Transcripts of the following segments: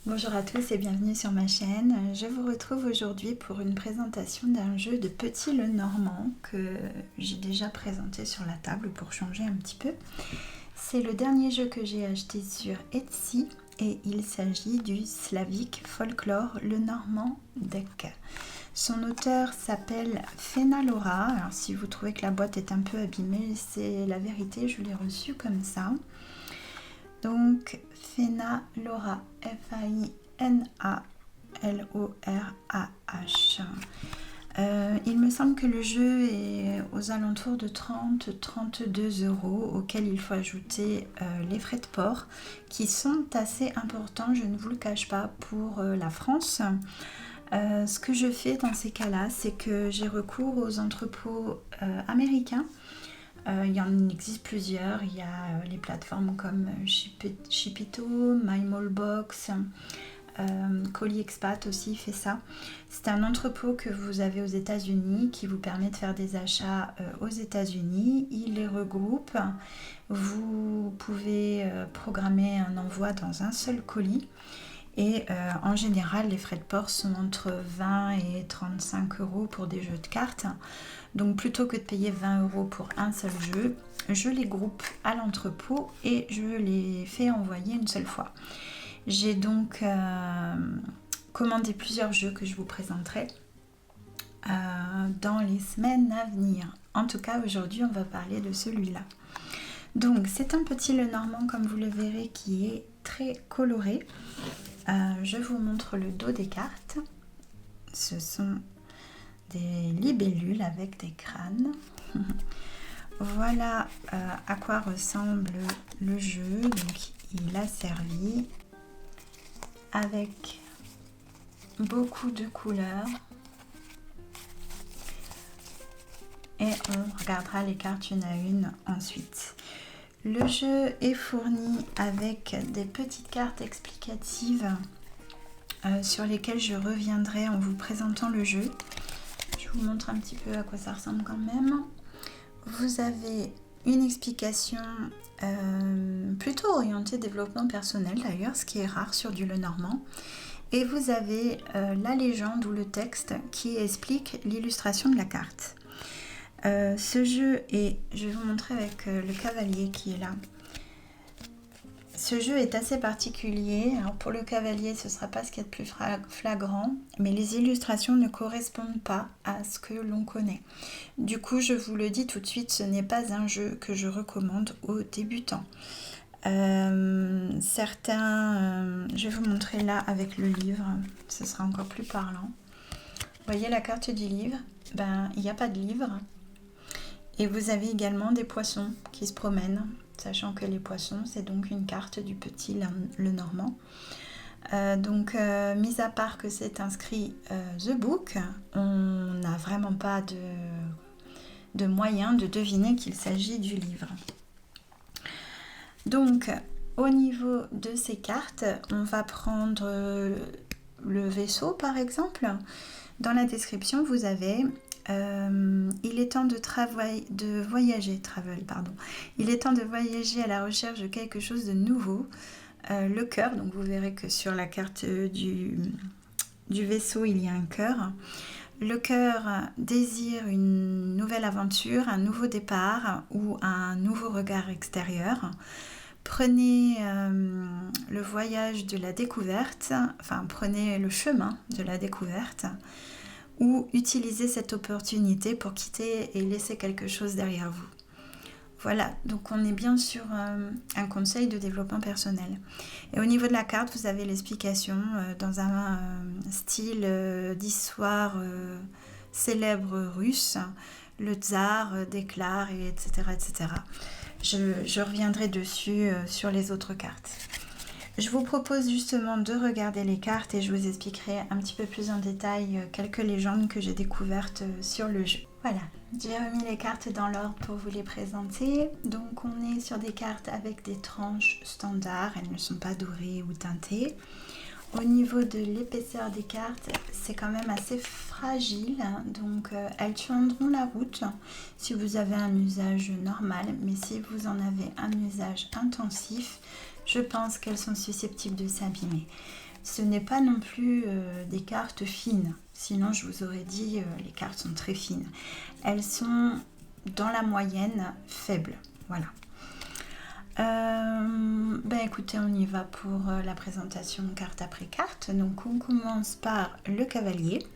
Bonjour à tous et bienvenue sur ma chaîne. Je vous retrouve aujourd'hui pour une présentation d'un jeu de Petit Le Normand que j'ai déjà présenté sur la table pour changer un petit peu. C'est le dernier jeu que j'ai acheté sur Etsy et il s'agit du Slavic Folklore Le Normand Deck. Son auteur s'appelle Fenalora. Alors si vous trouvez que la boîte est un peu abîmée, c'est la vérité, je l'ai reçue comme ça. Donc Fenalora, F-A-I-N-A-L-O-R-A-H. Il me semble que le jeu est aux alentours de 30-32 euros, auxquels il faut ajouter les frais de port qui sont assez importants, je ne vous le cache pas, pour la France. Ce que je fais dans ces cas-là, c'est que j'ai recours aux entrepôts américains. Il y en existe plusieurs, il y a les plateformes comme Shipito, MyMallbox, Colis Expat aussi fait ça. C'est un entrepôt que vous avez aux États-Unis qui vous permet de faire des achats aux États-Unis. Il les regroupe. Vous pouvez programmer un envoi dans un seul colis. Et en général, les frais de port sont entre 20 et 35 euros pour des jeux de cartes. Donc plutôt que de payer 20 euros pour un seul jeu, je les groupe à l'entrepôt et je les fais envoyer une seule fois. J'ai donc commandé plusieurs jeux que je vous présenterai dans les semaines à venir. En tout cas, aujourd'hui, on va parler de celui-là. Donc, c'est un petit Le Normand, comme vous le verrez, qui est très coloré. Je vous montre le dos des cartes. Ce sont des libellules avec des crânes. Voilà à quoi ressemble le jeu. Donc, il a servi avec beaucoup de couleurs. Et on regardera les cartes une à une ensuite. Le jeu est fourni avec des petites cartes explicatives sur lesquelles je reviendrai en vous présentant le jeu. Je vous montre un petit peu à quoi ça ressemble quand même. Vous avez une explication plutôt orientée développement personnel d'ailleurs, ce qui est rare sur du Le Normand. Et vous avez la légende ou le texte qui explique l'illustration de la carte. Ce jeu est, je vais vous montrer avec le cavalier qui est là. Ce jeu est assez particulier. Alors pour le cavalier, ce ne sera pas ce qu'il y a de plus flagrant, mais les illustrations ne correspondent pas à ce que l'on connaît. Du coup, je vous le dis tout de suite, ce n'est pas un jeu que je recommande aux débutants. Je vais vous montrer là avec le livre, ce sera encore plus parlant. Vous voyez la carte du livre, il n'y a pas de livre. Et vous avez également des poissons qui se promènent, sachant que les poissons, c'est donc une carte du petit Le Normand. Mis à part que c'est inscrit The Book, on n'a vraiment pas de moyen de deviner qu'il s'agit du livre. Donc, au niveau de ces cartes, on va prendre le vaisseau par exemple. Dans la description, vous avez il est temps de voyager à la recherche de quelque chose de nouveau. Le cœur, donc vous verrez que sur la carte du vaisseau, il y a un cœur. Le cœur désire une nouvelle aventure, un nouveau départ ou un nouveau regard extérieur. Prenez le voyage de la découverte, prenez le chemin de la découverte, ou utilisez cette opportunité pour quitter et laisser quelque chose derrière vous. Voilà, donc on est bien sur un conseil de développement personnel. Et au niveau de la carte, vous avez l'explication dans un style d'histoire célèbre russe. Le tsar déclare, etc. etc. Je reviendrai dessus sur les autres cartes. Je vous propose justement de regarder les cartes et je vous expliquerai un petit peu plus en détail quelques légendes que j'ai découvertes sur le jeu. Voilà, j'ai remis les cartes dans l'ordre pour vous les présenter. Donc on est sur des cartes avec des tranches standards, elles ne sont pas dorées ou teintées. Au niveau de l'épaisseur des cartes, c'est quand même assez fragile, donc elles tiendront la route si vous avez un usage normal, mais si vous en avez un usage intensif, je pense qu'elles sont susceptibles de s'abîmer. ce n'est pas non plus des cartes fines. Sinon, je vous aurais dit, les cartes sont très fines. Elles sont dans la moyenne faible. Voilà. Écoutez, on y va pour la présentation carte après carte. Donc, on commence par le cavalier.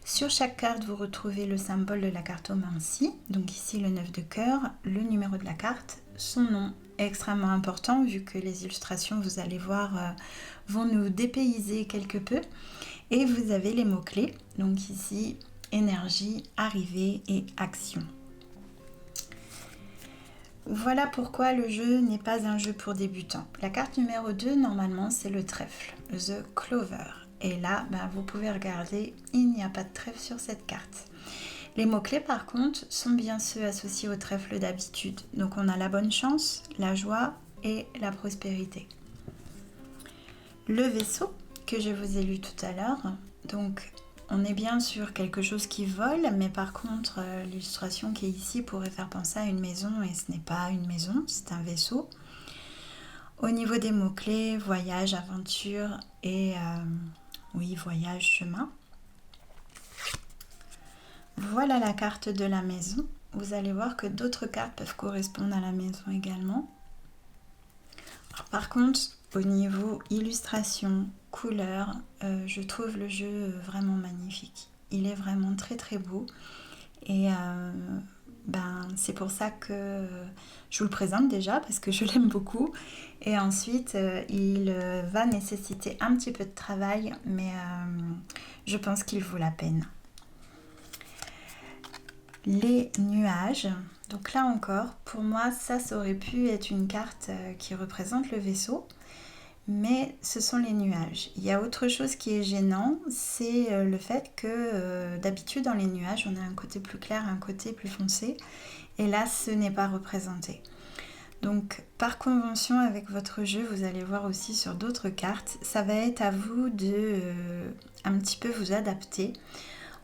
Sur chaque carte, vous retrouvez le symbole de la cartomancie. Donc ici, le 9 de cœur, le numéro de la carte, son nom, extrêmement important vu que les illustrations, vous allez voir, vont nous dépayser quelque peu. Et vous avez les mots-clés. Donc ici, énergie, arrivée et action. Voilà pourquoi le jeu n'est pas un jeu pour débutants. La carte numéro 2, normalement, c'est le trèfle, The Clover. Et là, vous pouvez regarder, il n'y a pas de trèfle sur cette carte. Les mots-clés, par contre, sont bien ceux associés au trèfle d'habitude. Donc, on a la bonne chance, la joie et la prospérité. Le vaisseau, que je vous ai lu tout à l'heure. Donc, on est bien sur quelque chose qui vole, mais par contre, l'illustration qui est ici pourrait faire penser à une maison, et ce n'est pas une maison, c'est un vaisseau. Au niveau des mots-clés, voyage, aventure et... voyage, chemin. Voilà la carte de la maison. Vous allez voir que d'autres cartes peuvent correspondre à la maison également. Alors, par contre, au niveau illustration, couleur, je trouve le jeu vraiment magnifique. Il est vraiment très très beau. Et c'est pour ça que je vous le présente déjà, parce que je l'aime beaucoup. Et ensuite, il va nécessiter un petit peu de travail, mais je pense qu'il vaut la peine. Les nuages. Donc là encore, pour moi, ça aurait pu être une carte qui représente le vaisseau. Mais ce sont les nuages. Il y a autre chose qui est gênant, c'est le fait que d'habitude dans les nuages, on a un côté plus clair, un côté plus foncé. Et là, ce n'est pas représenté. Donc, par convention avec votre jeu, vous allez voir aussi sur d'autres cartes, ça va être à vous de un petit peu vous adapter.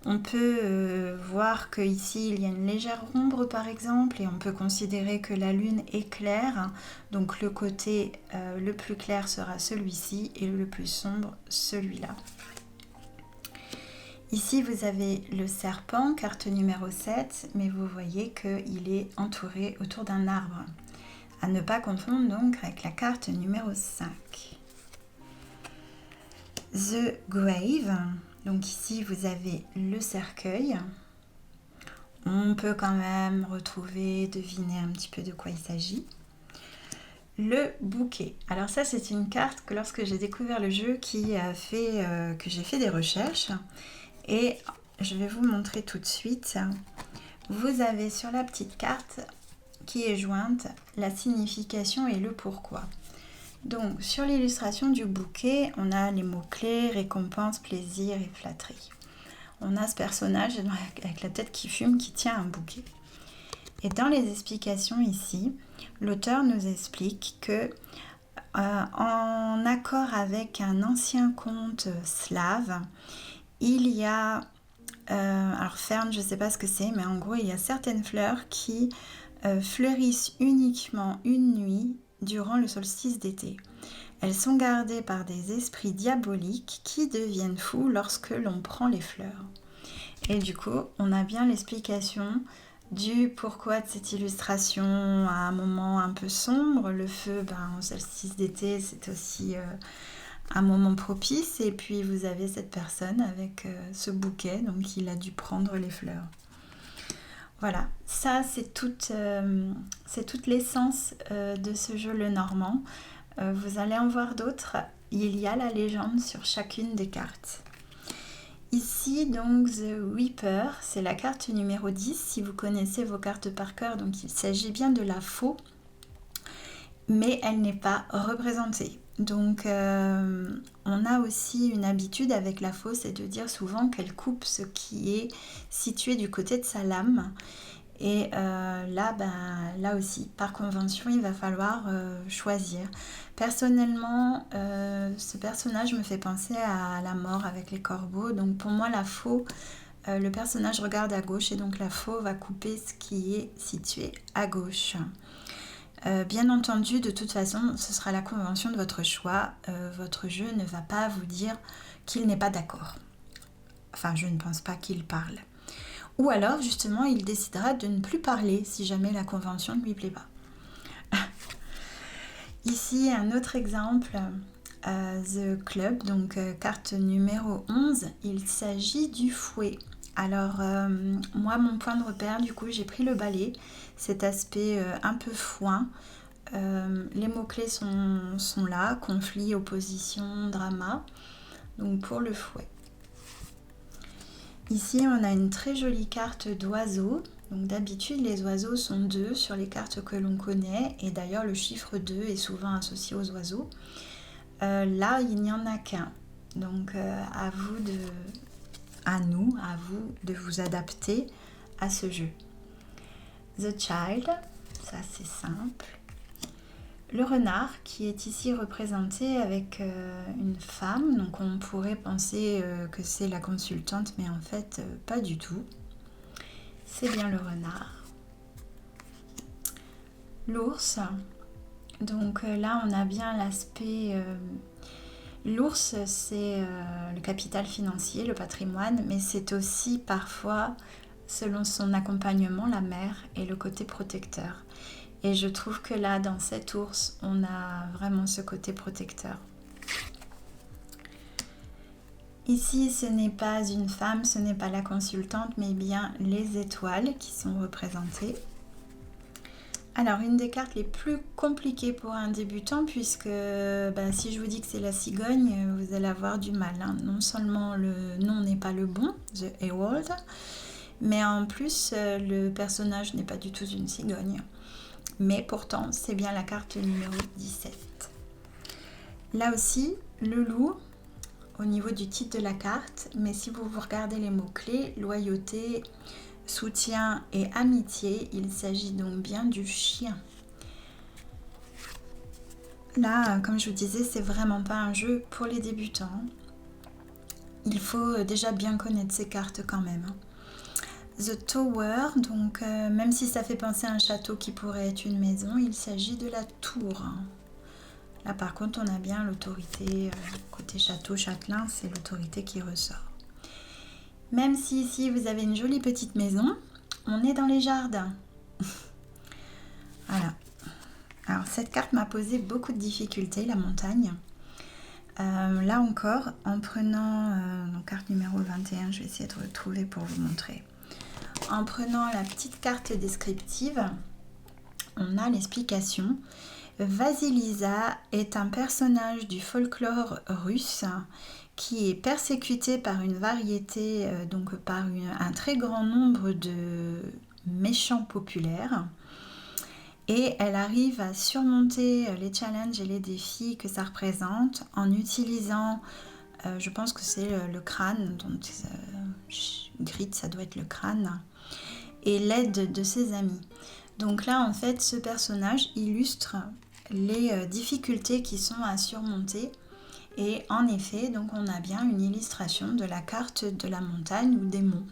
On peut voir qu'ici, il y a une légère ombre par exemple, et on peut considérer que la lune est claire. Donc, le côté le plus clair sera celui-ci et le plus sombre, celui-là. Ici, vous avez le serpent, carte numéro 7, mais vous voyez qu'il est entouré autour d'un arbre. À ne pas confondre donc avec la carte numéro 5. The Grave, donc ici vous avez le cercueil. On peut quand même retrouver, deviner un petit peu de quoi il s'agit. Le bouquet. Alors ça c'est une carte que lorsque j'ai découvert le jeu qui a fait que j'ai fait des recherches. Et je vais vous montrer tout de suite. Vous avez sur la petite carte qui est jointe la signification et le pourquoi. Donc sur l'illustration du bouquet, on a les mots-clés, récompense, plaisir et flatterie. On a ce personnage avec la tête qui fume qui tient un bouquet. Et dans les explications ici, l'auteur nous explique que en accord avec un ancien conte slave, il y a, alors ferne, je ne sais pas ce que c'est, mais en gros, il y a certaines fleurs qui fleurissent uniquement une nuit durant le solstice d'été. Elles sont gardées par des esprits diaboliques qui deviennent fous lorsque l'on prend les fleurs. Et du coup, on a bien l'explication du pourquoi de cette illustration à un moment un peu sombre. Le feu, au solstice d'été, c'est aussi un moment propice. Et puis, vous avez cette personne avec ce bouquet, donc il a dû prendre les fleurs. Voilà, ça c'est toute l'essence de ce jeu le Normand. Vous allez en voir d'autres. Il y a la légende sur chacune des cartes. Ici donc The Reaper, c'est la carte numéro 10 si vous connaissez vos cartes par cœur. Donc il s'agit bien de la faux, mais elle n'est pas représentée. Donc on a aussi une habitude avec la faux, c'est de dire souvent qu'elle coupe ce qui est situé du côté de sa lame. Et là aussi, par convention, il va falloir choisir. Personnellement, ce personnage me fait penser à la mort avec les corbeaux. Donc pour moi, la faux, le personnage regarde à gauche et donc la faux va couper ce qui est situé à gauche. Bien entendu, de toute façon, ce sera la convention de votre choix. Votre jeu ne va pas vous dire qu'il n'est pas d'accord. Enfin, je ne pense pas qu'il parle. Ou alors, justement, il décidera de ne plus parler si jamais la convention ne lui plaît pas. Ici, un autre exemple, The Club, donc carte numéro 11, il s'agit du fouet. Alors, moi, mon point de repère, du coup, j'ai pris le balai, cet aspect un peu foin. Les mots-clés sont là, conflit, opposition, drama. Donc, pour le fouet. Ici, on a une très jolie carte d'oiseaux. Donc d'habitude, les oiseaux sont 2 sur les cartes que l'on connaît. Et d'ailleurs, le chiffre 2 est souvent associé aux oiseaux. Là, il n'y en a qu'un. Donc à vous de vous adapter à ce jeu. The Child, ça c'est simple. Le renard qui est ici représenté avec une femme, donc on pourrait penser que c'est la consultante, mais en fait pas du tout. C'est bien le renard. L'ours, donc là on a bien l'aspect... l'ours c'est le capital financier, le patrimoine, mais c'est aussi parfois, selon son accompagnement, la mère et le côté protecteur. Et je trouve que là, dans cet ours, on a vraiment ce côté protecteur. Ici, ce n'est pas une femme, ce n'est pas la consultante, mais bien les étoiles qui sont représentées. Alors, une des cartes les plus compliquées pour un débutant, puisque si je vous dis que c'est la cigogne, vous allez avoir du mal. Hein. Non seulement le nom n'est pas le bon, The Herald, mais en plus, le personnage n'est pas du tout une cigogne. Mais pourtant, c'est bien la carte numéro 17. Là aussi, le loup, au niveau du titre de la carte, mais si vous regardez les mots-clés, loyauté, soutien et amitié, il s'agit donc bien du chien. Là, comme je vous disais, c'est vraiment pas un jeu pour les débutants. Il faut déjà bien connaître ces cartes quand même. The Tower, donc même si ça fait penser à un château qui pourrait être une maison, il s'agit de la tour. Là par contre on a bien l'autorité, côté château châtelain, c'est l'autorité qui ressort. Même si ici vous avez une jolie petite maison, on est dans les jardins. Voilà. Alors cette carte m'a posé beaucoup de difficultés, la montagne. Là encore, en prenant carte numéro 21, je vais essayer de retrouver pour vous montrer. En prenant la petite carte descriptive, on a l'explication. Vasilisa est un personnage du folklore russe qui est persécuté par une variété, donc par un très grand nombre de méchants populaires. Et elle arrive à surmonter les challenges et les défis que ça représente en utilisant, je pense que c'est le crâne, donc Grit, ça doit être le crâne, et l'aide de ses amis. Donc là, en fait, ce personnage illustre les difficultés qui sont à surmonter. Et en effet, donc on a bien une illustration de la carte de la montagne ou des monts.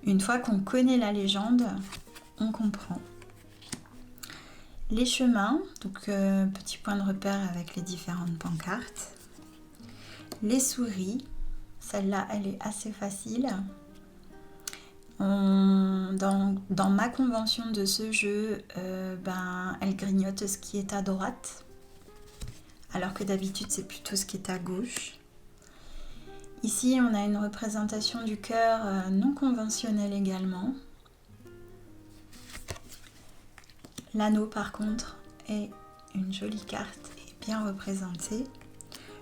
Une fois qu'on connaît la légende, on comprend. Les chemins, donc petit point de repère avec les différentes pancartes. Les souris, celle-là, elle est assez facile. Dans ma convention de ce jeu, elle grignote ce qui est à droite, alors que d'habitude c'est plutôt ce qui est à gauche. Ici on a une représentation du cœur non conventionnelle également. L'anneau par contre est une jolie carte et bien représentée.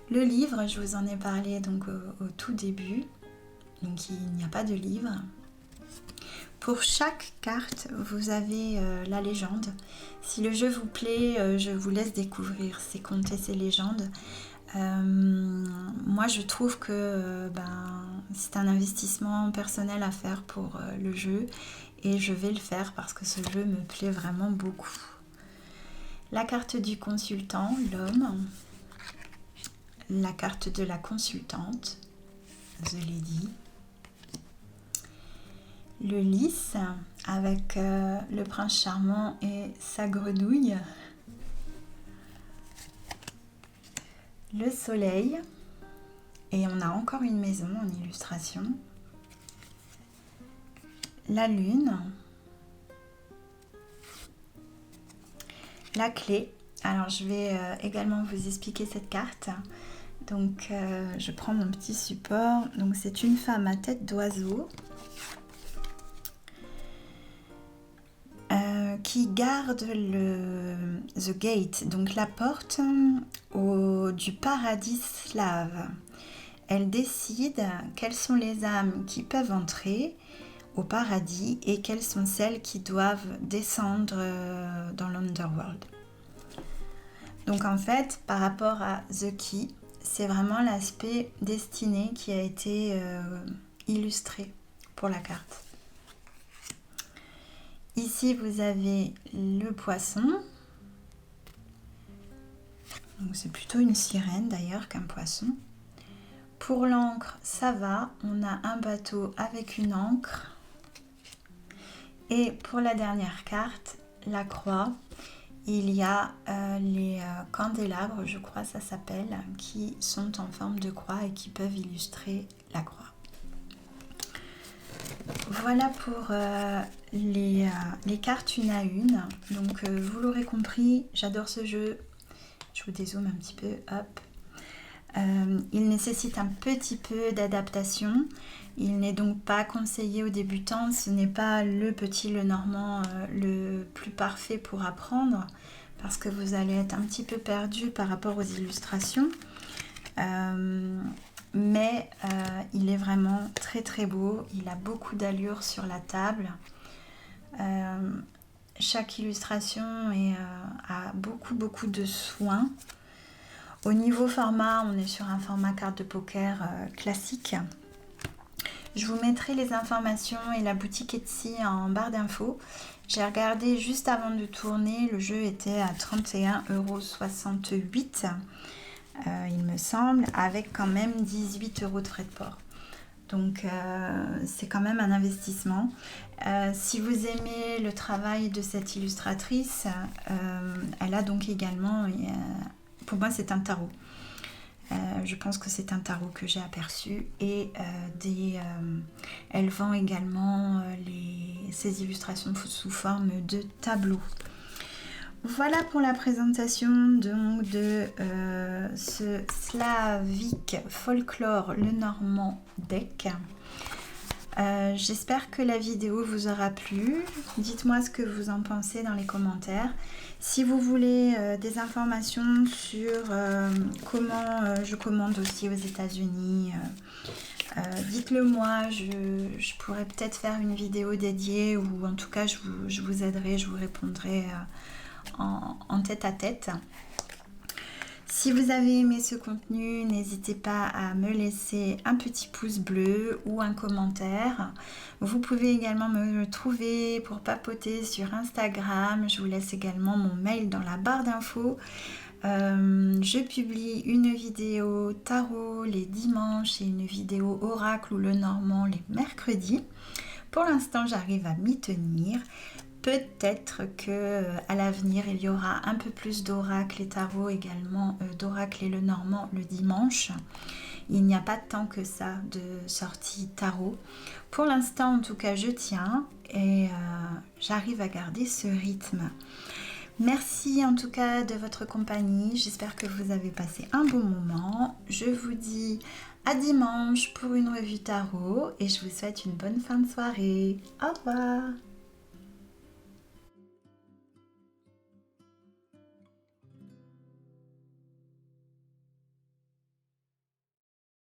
Le livre, je vous en ai parlé donc au tout début, donc il n'y a pas de livre. Pour chaque carte, vous avez la légende. Si le jeu vous plaît, je vous laisse découvrir ces contes et ces légendes. Moi, je trouve que c'est un investissement personnel à faire pour le jeu et je vais le faire parce que ce jeu me plaît vraiment beaucoup. La carte du consultant, l'homme. La carte de la consultante, The Lady. le lys avec le prince charmant et sa grenouille, le soleil, et on a encore une maison en illustration, la lune, la clé. Alors je vais également vous expliquer cette carte. Donc je prends mon petit support. Donc c'est une femme à tête d'oiseau qui garde the gate, donc la porte du paradis slave. Elle décide quelles sont les âmes qui peuvent entrer au paradis et quelles sont celles qui doivent descendre dans l'underworld. Donc en fait, par rapport à The Key, c'est vraiment l'aspect destiné qui a été illustré pour la carte. Ici, vous avez le poisson. Donc c'est plutôt une sirène d'ailleurs qu'un poisson. Pour l'encre, ça va. On a un bateau avec une ancre. Et pour la dernière carte, la croix, il y a les candélabres, je crois ça s'appelle, qui sont en forme de croix et qui peuvent illustrer la croix. Voilà pour les cartes une à une. Donc vous l'aurez compris, j'adore ce jeu. Je vous dézoome un petit peu, hop. Il nécessite un petit peu d'adaptation. Il n'est donc pas conseillé aux débutants. Ce n'est pas le petit Lenormand le plus parfait pour apprendre parce que vous allez être un petit peu perdu par rapport aux illustrations. Mais il est vraiment très très beau. Il a beaucoup d'allure sur la table. Chaque illustration a beaucoup de soin. Au niveau format, on est sur un format carte de poker classique. Je vous mettrai les informations et la boutique Etsy en barre d'infos. J'ai regardé juste avant de tourner, le jeu était à 31,68 €, il me semble, avec quand même 18 € de frais de port. Donc c'est quand même un investissement. Si vous aimez le travail de cette illustratrice, elle a donc également... pour moi, c'est un tarot. Je pense que c'est un tarot que j'ai aperçu. Et elle vend également ses illustrations sous forme de tableau. Voilà pour la présentation donc de ce Slavic Folklore Lenormand deck. J'espère que la vidéo vous aura plu. Dites-moi ce que vous en pensez dans les commentaires. Si vous voulez des informations sur comment je commande aussi aux États-Unis, dites-le moi. Je pourrais peut-être faire une vidéo dédiée ou en tout cas je vous aiderai, je vous répondrai en tête à tête. Si vous avez aimé ce contenu, n'hésitez pas à me laisser un petit pouce bleu ou un commentaire. Vous pouvez également me trouver pour papoter sur Instagram. Je vous laisse également mon mail dans la barre d'infos. Je publie une vidéo tarot les dimanches et une vidéo oracle ou Lenormand les mercredis. Pour l'instant, j'arrive à m'y tenir. Peut-être que à l'avenir il y aura un peu plus d'oracle et tarot également, d'oracle et Lenormand le dimanche. Il n'y a pas tant que ça de sortie tarot. Pour l'instant en tout cas je tiens et j'arrive à garder ce rythme. Merci en tout cas de votre compagnie. J'espère que vous avez passé un bon moment. Je vous dis à dimanche pour une revue tarot et je vous souhaite une bonne fin de soirée. Au revoir.